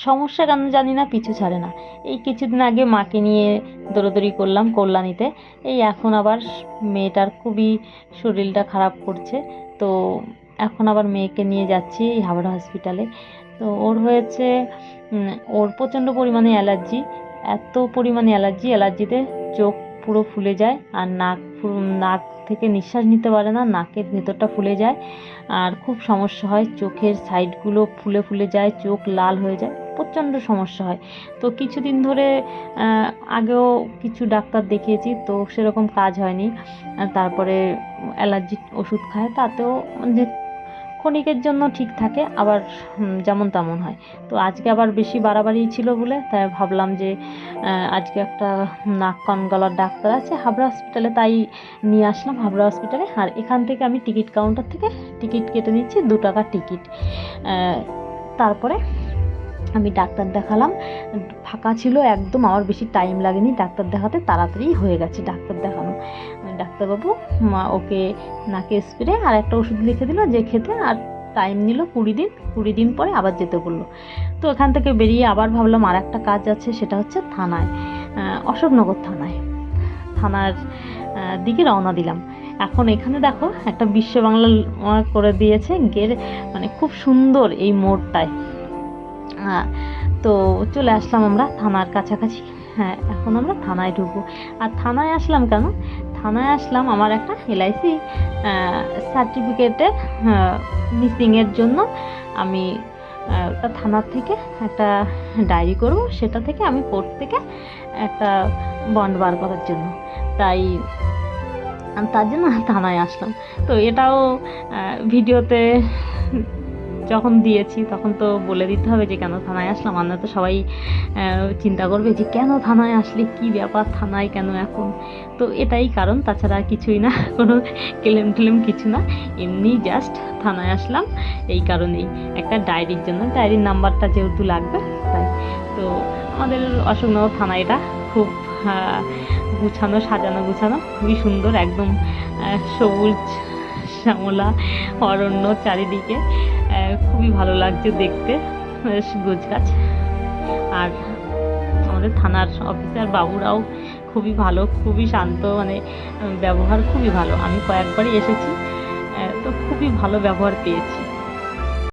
সমস্যা কেন জানি না পিছু ছাড়ে না। এই কিছুদিন আগে মাকে নিয়ে দৌড়াদৌড়ি করলাম কল্যাণীতে, এই এখন আবার মেয়েটার খুবই শরীরটা খারাপ করছে, তো এখন আবার মেয়েকে নিয়ে যাচ্ছি এই হাবড়া হসপিটালে। তো ওর হয়েছে ওর প্রচণ্ড পরিমাণে অ্যালার্জি, এত পরিমাণে অ্যালার্জিতে চোখ পুরো ফুলে যায়, আর নাক থেকে নিঃশ্বাস নিতে পারে না, নাকের ভেতরটা ফুলে যায়, আর খুব সমস্যা হয়, চোখের সাইডগুলো ফুলে ফুলে যায়, চোখ লাল হয়ে যায়, প্রচণ্ড সমস্যা হয়। তো কিছুদিন ধরে আগেও কিছু ডাক্তার দেখিয়েছি, তো সেরকম কাজ হয়নি। তারপরে অ্যালার্জির ওষুধ খায়, তাতেও যে ক্ষণিকের জন্য ঠিক থাকে, আবার যেমন তেমন হয়। তো আজকে আবার বেশি বাড়াবাড়ি ছিল বলে তাই ভাবলাম যে আজকে একটা নাক কান গলার ডাক্তার আছে হাবড়া হসপিটালে, তাই নিয়ে আসলাম হাবড়া হসপিটালে। আর এখান থেকে আমি টিকিট কাউন্টার থেকে টিকিট কেটে নিচ্ছি, 2 টাকার টিকিট। তারপরে আমি ডাক্তার দেখালাম, ফাঁকা ছিল একদম, আমার বেশি টাইম লাগেনি ডাক্তার দেখাতে, তাড়াতাড়ি হয়ে গেছে ডাক্তার দেখানো। ডাক্তারবাবু ওকে নাকে স্প্রে আর একটা ওষুধ লিখে দিল যে খেতে, আর টাইম নিল 20 দিন পরে আবার যেতে বললো। তো এখান থেকে বেরিয়ে আবার ভাবলাম আর একটা কাজ আছে, সেটা হচ্ছে থানায়, অশোকনগর থানার দিকে রওনা দিলাম। এখন এখানে দেখো একটা বিশ্ব বাংলা করে দিয়েছে মানে খুব সুন্দর এই মোড়টায়। তো চলে আসলাম আমরা থানার কাছাকাছি। হ্যাঁ, এখন আমরা থানায় ঢুকবো। আর থানায় আসলাম কেন? থানায় আসলাম আমার একটা LIC সার্টিফিকেটের মিসিংয়ের জন্য। আমি থানার থেকে একটা ডায়েরি করব, সেটা থেকে আমি কোর্ট থেকে একটা বন্ড বার করার জন্য, তার জন্য থানায় আসলাম। তো এটাও ভিডিওতে যখন দিয়েছি তখন তো বলে দিতে হবে যে কেন থানায় আসলাম, আমরা তো সবাই চিন্তা করবে যে কেন থানায় আসলে, কি ব্যাপার থানায় কেন এখন। তো এটাই কারণ, তাছাড়া কিছুই না, কোনো ক্লেম কিছু না, এমনি জাস্ট থানায় আসলাম এই কারণেই, একটা ডায়েরির জন্য, ডায়েরির নাম্বারটা যেহেতু লাগবে তাই। তো আমাদের অশোকনগর থানা এটা খুব গুছানো, সাজানো গুছানো, খুবই সুন্দর, একদম সবুজ শ্যামলা অরণ্য চারিদিকে, খুবই ভালো লাগছে দেখতে, গোছগাছ। আর আমাদের থানার অফিসার বাবুরাও খুবই ভালো, খুবই শান্ত, মানে ব্যবহার খুবই ভালো। আমি কয়েকবারই এসেছি, তো খুবই ভালো ব্যবহার পেয়েছি।